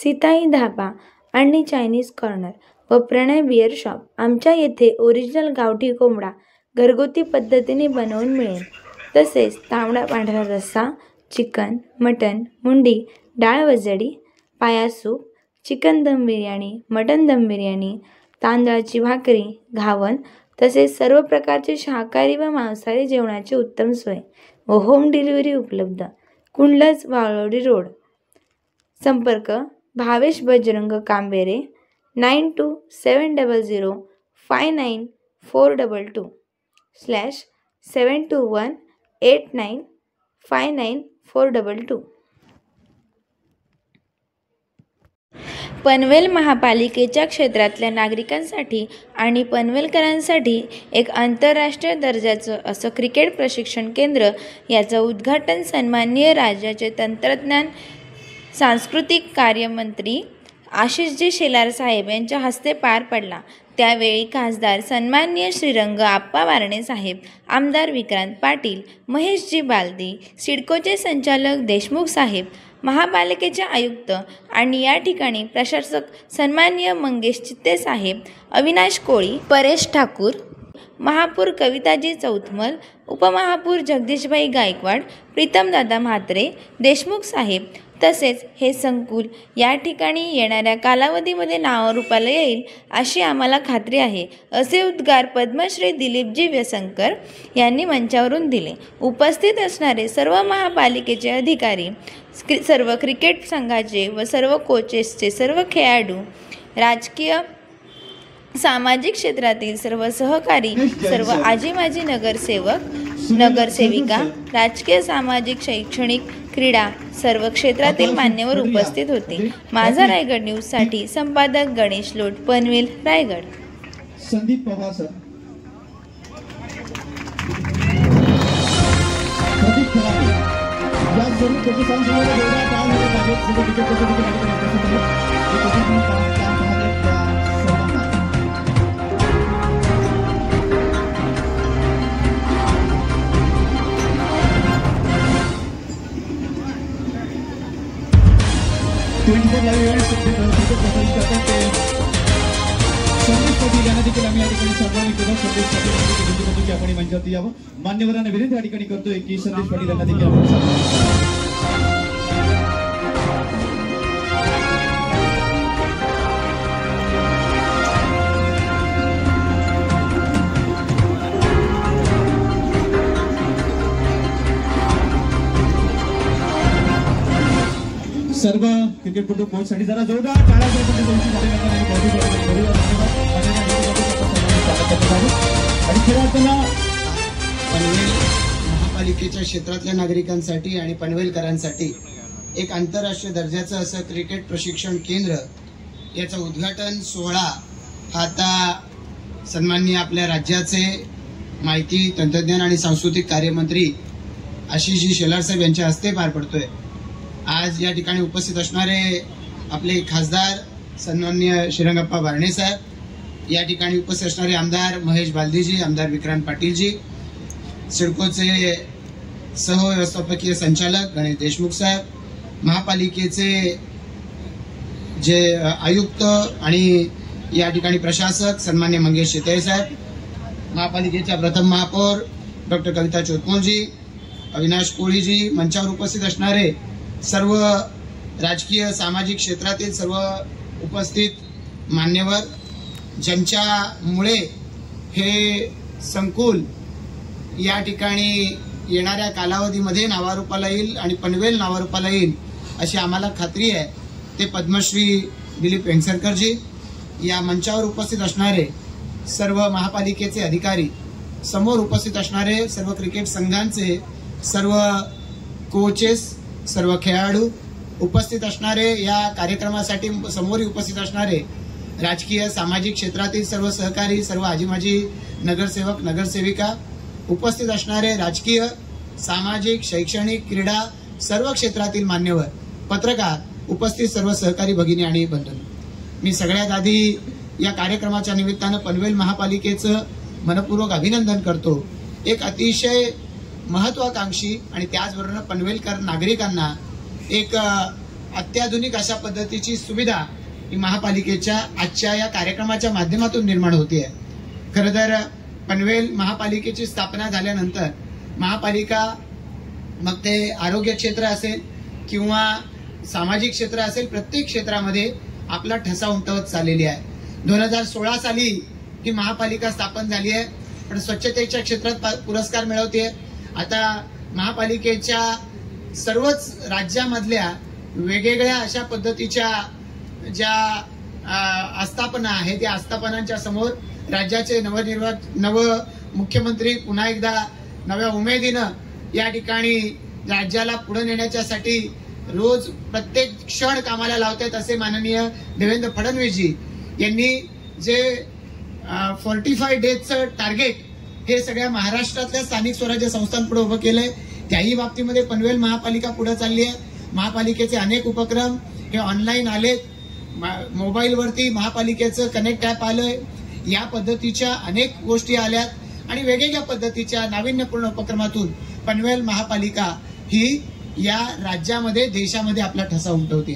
सीताई धाबा आणि Chinese corner व प्रणय beer shop. आमच्या येथे ओरिजिनल गावठी कोंबडा घरगुती पद्धतीने बनवून मिळेल. तसेच तांबडा पांढरा रस्सा, चिकन, मटन, मुंडी, डाळ वजडी, पाया सूप, चिकन दम बिर्याणी, मटन दम बिर्याणी, तांदळाची भाकरी, घावन तसेच सर्व प्रकारचे शाकाहारी व मांसाहारी जेवणाची उत्तम सोय व होम डिलिव्हरी उपलब्ध. कुंडलज, वाळवडी रोड. संपर्क भावेश बजरंग कांबेरे 9270594522/721895942. पनवेल महापालिकेच्या क्षेत्रातल्या नागरिकांसाठी आणि पनवेलकरांसाठी एक आंतरराष्ट्रीय दर्जाचं असं क्रिकेट प्रशिक्षण केंद्र याचं उद्घाटन सन्माननीय राज्याचे तंत्रज्ञान सांस्कृतिक कार्यमंत्री आशिषजी शेलार साहेब यांच्या हस्ते पार पडला. त्यावेळी खासदार सन्माननीय श्रीरंग आप्पा वारणे साहेब, आमदार विक्रांत पाटील, महेशजी बालदी, सिडकोचे संचालक देशमुख साहेब, महापालिकेचे आयुक्त आणि या ठिकाणी प्रशासक सन्माननीय मंगेश चित्ते साहेब, अविनाश कोळी, परेश ठाकूर, महापौर कविताजी चौथमल, उपमहापौर जगदीशभाई गायकवाड, प्रीतमदादा म्हात्रे, देशमुख साहेब तसेच हे संकुल या ठिकाणी येणाऱ्या कालावधीमध्ये नावारूपाला येईल अशी आम्हाला खात्री आहे, असे उद्गार पद्मश्री दिलीपजी व्यसंकर यांनी मंचावरून दिले. उपस्थित असणारे सर्व महापालिकेचे अधिकारी, सर्व क्रिकेट संघाचे व सर्व कोचेसचे सर्व खेळाडू, राजकीय सामाजिक क्षेत्रातील सर्व सहकारी, सर्व आजी माजी नगरसेवक नगरसेविका, राजकीय सामाजिक शैक्षणिक क्रीडा सर्व क्षेत्रातील मान्यवर उपस्थित होते. माझा रायगड न्यूजसाठी संपादक गणेश लोट, पनवेल, रायगड. संदीप पवार सर. मान्यवरांना विनंती या ठिकाणी करतोय की संदेश पाटील यांना देखील सर्व क्रिकेटपटू कोचसाठी जरा जोरदार टाळ्या आणि खेळाडूंना पनवेल महापालिकेच्या क्षेत्रातल्या नागरिकांसाठी आणि पनवेलकरांसाठी एक आंतरराष्ट्रीय दर्जाचं असं क्रिकेट प्रशिक्षण केंद्र याचं उद्घाटन सोहळा हा आता सन्माननीय आपल्या राज्याचे माहिती तंत्रज्ञान आणि सांस्कृतिक कार्यमंत्री आशिषजी शेलार साहेब यांच्या हस्ते पार पडतोय. आज या ठिकाणी उपस्थित असणारे आपले खासदार सन्माननीय श्रीरंगप्पा वारणे साहेब, या ठिकाणी उपस्थित असणारे आमदार महेश बालदीजी, आमदार विक्रांत पाटीलजी, सिडकोचे सहव्यवस्थापकीय संचालक गणेश देशमुख साहेब, महापालिकेचे जे आयुक्त आणि या ठिकाणी प्रशासक सन्मान्य मंगेश चित्ते साहेब, महापालिकेच्या प्रथम महापौर डॉक्टर कविता चौथमलजी, अविनाश कोळीजी, मंचावर उपस्थित असणारे सर्व राजकीय सामाजिक क्षेत्रातील सर्व उपस्थित मान्यवर, ज्यांच्यामुळे हे संकुल या ठिकाणी येणाऱ्या कालावधीमध्ये नावारूपाला येईल आणि पनवेल नावारूपाला येईल अशी आम्हाला खात्री आहे, ते पद्मश्री दिलीप वेंगसरकरजी, या मंचावर उपस्थित असणारे सर्व महापालिकेचे अधिकारी, समोर उपस्थित असणारे सर्व क्रिकेट संघांचे सर्व कोचेस, सर्व खेळाडू, उपस्थित असणारे या कार्यक्रमासाठी समोर उपस्थित असणारे राजकीय सामाजिक क्षेत्रातील सर्व सहकारी, सर्व आजी माजी नगरसेवक नगरसेविका, उपस्थित असणारे राजकीय सामाजिक शैक्षणिक क्रीडा सर्व क्षेत्रातील मान्यवर, पत्रकार, उपस्थित सर्व सहकारी भगिनी आणि बंधू, मी सगळ्यात आधी या कार्यक्रमाच्या निमित्तानं पनवेल महापालिकेचं मनपूर्वक अभिनंदन करतो. एक अतिशय महत्वाकांक्षी आणि त्याचबरोबर पनवेलकर नागरिकांना एक अत्याधुनिक अशा पद्धतीची सुविधा ही महापालिकेच्या आजच्या या कार्यक्रमाच्या माध्यमातून निर्माण होते. खरं तर पनवेल महापालिकेची स्थापना झाल्यानंतर महापालिका मग ते आरोग्य क्षेत्र असेल किंवा सामाजिक क्षेत्र असेल, प्रत्येक क्षेत्रामध्ये आपला ठसा उमटवत चाललेली आहे. 2016 साली ही महापालिका स्थापन झाली आहे, पण स्वच्छतेच्या क्षेत्रात पुरस्कार मिळवते. आता महापालिकेच्या सर्वच राज्यामधल्या वेगवेगळ्या अशा पद्धतीच्या ज्या आस्थापना आहेत त्या आस्थापनांच्या समोर राज्याचे नव मुख्यमंत्री पुन्हा एकदा नव्या उमेदीनं या ठिकाणी राज्याला पुढे नेण्याच्यासाठी रोज प्रत्येक क्षण कामाला लावतात. असे माननीय देवेंद्र फडणवीसजी यांनी जे 45 डेजचं टार्गेट हे सगळ्या महाराष्ट्रातल्या स्थानिक स्वराज्य संस्थांपुढे उभं केलंय. त्याही बाबतीमध्ये पनवेल महापालिका पुढे चालली आहे. महापालिकेचे अनेक उपक्रम हे ऑनलाईन आलेत, मोबाईलवरती महापालिकेचं कनेक्ट ॲप आलंय. या पद्धतीच्या अनेक गोष्टी आल्यात आणि वेगवेगळ्या पद्धतीच्या नाविन्यपूर्ण उपक्रमातून पनवेल महापालिका ही या राज्यामध्ये देशामध्ये आपला ठसा उमटवते.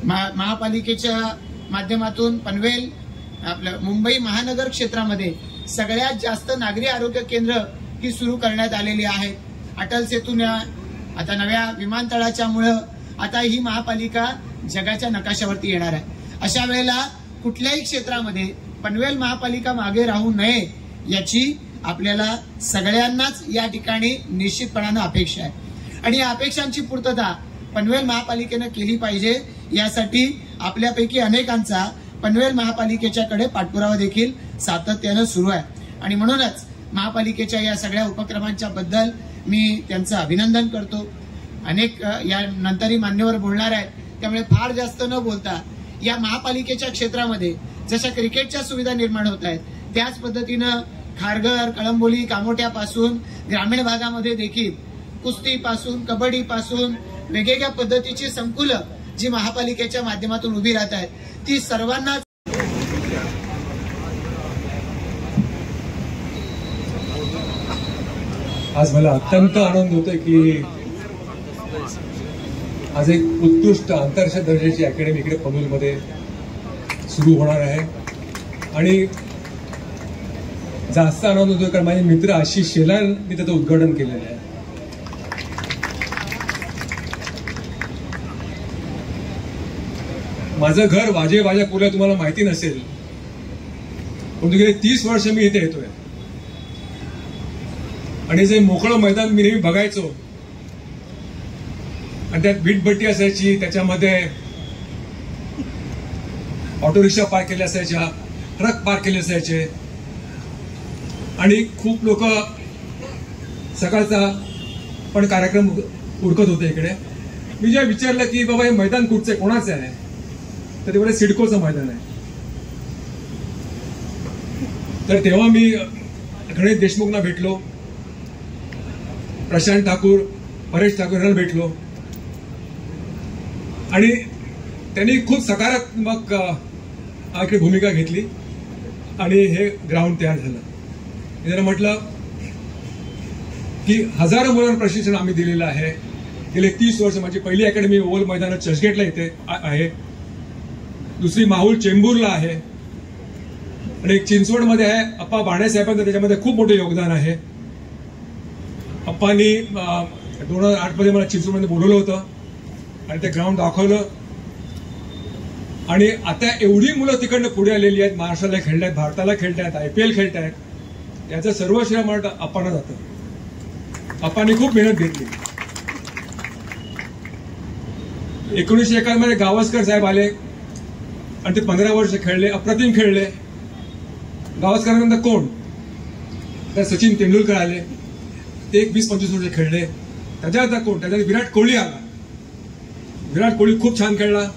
महापालिकेच्या माध्यमातून पनवेल आपलं मुंबई महानगर क्षेत्रामध्ये सगळ्यात जास्त नागरी आरोग्य केंद्र ही सुरू करण्यात आलेली आहेत. अटल सेतू आता नव्या विमानतळाच्या मुळे आता ही महापालिका जगाच्या नकाशावरती येणार आहे. अशा वेळेला कुठल्याही क्षेत्रामध्ये पनवेल महापालिका मागे राहू नये याची आपल्याला सगळ्यांनाच या ठिकाणी निश्चितपणानं अपेक्षा आहे आणि या अपेक्षांची पूर्तता पनवेल महापालिकेनं केली पाहिजे. यासाठी आपल्यापैकी अनेकांचा पनवेल महापालिकेच्याकडे पाठपुरावा देखील सातत्यानं सुरू आहे आणि म्हणूनच महापालिकेच्या या सगळ्या उपक्रमांच्या बद्दल मी त्यांचं अभिनंदन करतो. अनेक या नंतरही मान्यवर बोलणार आहेत, त्यामुळे फार जास्त न बोलता या महापालिकेच्या क्षेत्रामध्ये जशा क्रिकेटच्या सुविधा निर्माण होत आहेत त्याच पद्धतीनं खारघर, कळंबोली, कामोठ्यापासून ग्रामीण भागामध्ये देखील कुस्तीपासून कबड्डीपासून वेगवेगळ्या पद्धतीची संकुलं जी महापालिकेच्या माध्यमातून उभी राहत आहेत ती सर्वांना. आज मला अत्यंत आनंद होतोय की आज एक उत्कृष्ट आंतरराष्ट्रीय दर्जाची अकॅडमी इकडे पनवेलमध्ये सुरू होणार आहे आणि जास्त आनंद होतोय कारण माझे मित्र आशिष शेलारनी त्याचं उद्घाटन केलेलं आहे. माझं घर वाजेवाजापूरला तुम्हाला माहिती नसेल, पण गेले 30 वर्ष मी इथे येतोय आणि जे मोकळं मैदान मी नेहमी बघायचो आणि त्यात वीटभट्टी असायची, त्याच्यामध्ये ऑटो रिक्षा पार्क केले असायच्या, ट्रक पार्क केले असायचे आणि खूप लोक सकाळचा पण कार्यक्रम उरकत होते इकडे. मी जेव्हा विचारलं की बाबा हे मैदान कुठचं आहे, कोणाचं आहे, तर ते बोलले सिडकोचं मैदान आहे. तर तेव्हा मी गणेश देशमुखना भेटलो, प्रशांत ठाकूर, परेश ठाकूर यांना भेटलो आणि त्यांनी खूप सकारात्मक इकडे भूमिका घेतली आणि हे ग्राउंड तयार झालं. मी त्यांना म्हटलं की हजारो मुलांना प्रशिक्षण आम्ही दिलेलं आहे. गेले 30 वर्ष माझी पहिली अकॅडमी ओव्हल मैदानात चर्चगेटला इथे आहे, दुसरी माहुल चेंबूरला आहे आणि एक चिंचवडमध्ये आहे. अप्पा बाणेसाहेबांचं त्याच्यामध्ये खूप मोठं योगदान आहे. अप्पांनी 2008 मध्ये मला चिंचवडमध्ये बोलवलं होतं आणि ते ग्राउंड दाखवलं आणि आता एवढी मुलं तिकडनं पुढे आलेली आहेत, महाराष्ट्राला खेळतायत, भारताला खेळतायत, IPL खेळतायत. याचं सर्व श्रेय मला अप्पांना जातं. अप्पांनी खूप मेहनत घेतली. 1991 मध्ये गावस्कर साहेब आले आणि ते 15 वर्ष खेळले, अप्रतिम खेळले. गावस्करांनंतर कोण, तर सचिन तेंडुलकर आले, ते 20-25 वर्ष खेळले. त्याच्यानंतर कोण, त्याच्यानंतर विराट कोहली आला. विराट कोहली खूप छान खेळला.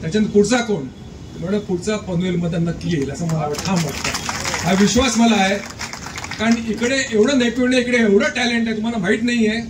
त्याच्यानंतर पुढचा कोण, म्हणजे पुढचा पनवेलमध्ये नक्की येईल असं मला ठाम वाटतं. हा विश्वास मला आहे कारण इकडे एवढं नैपुण्य, इकडे एवढं टॅलेंट आहे, तुम्हाला माहित नाहीये.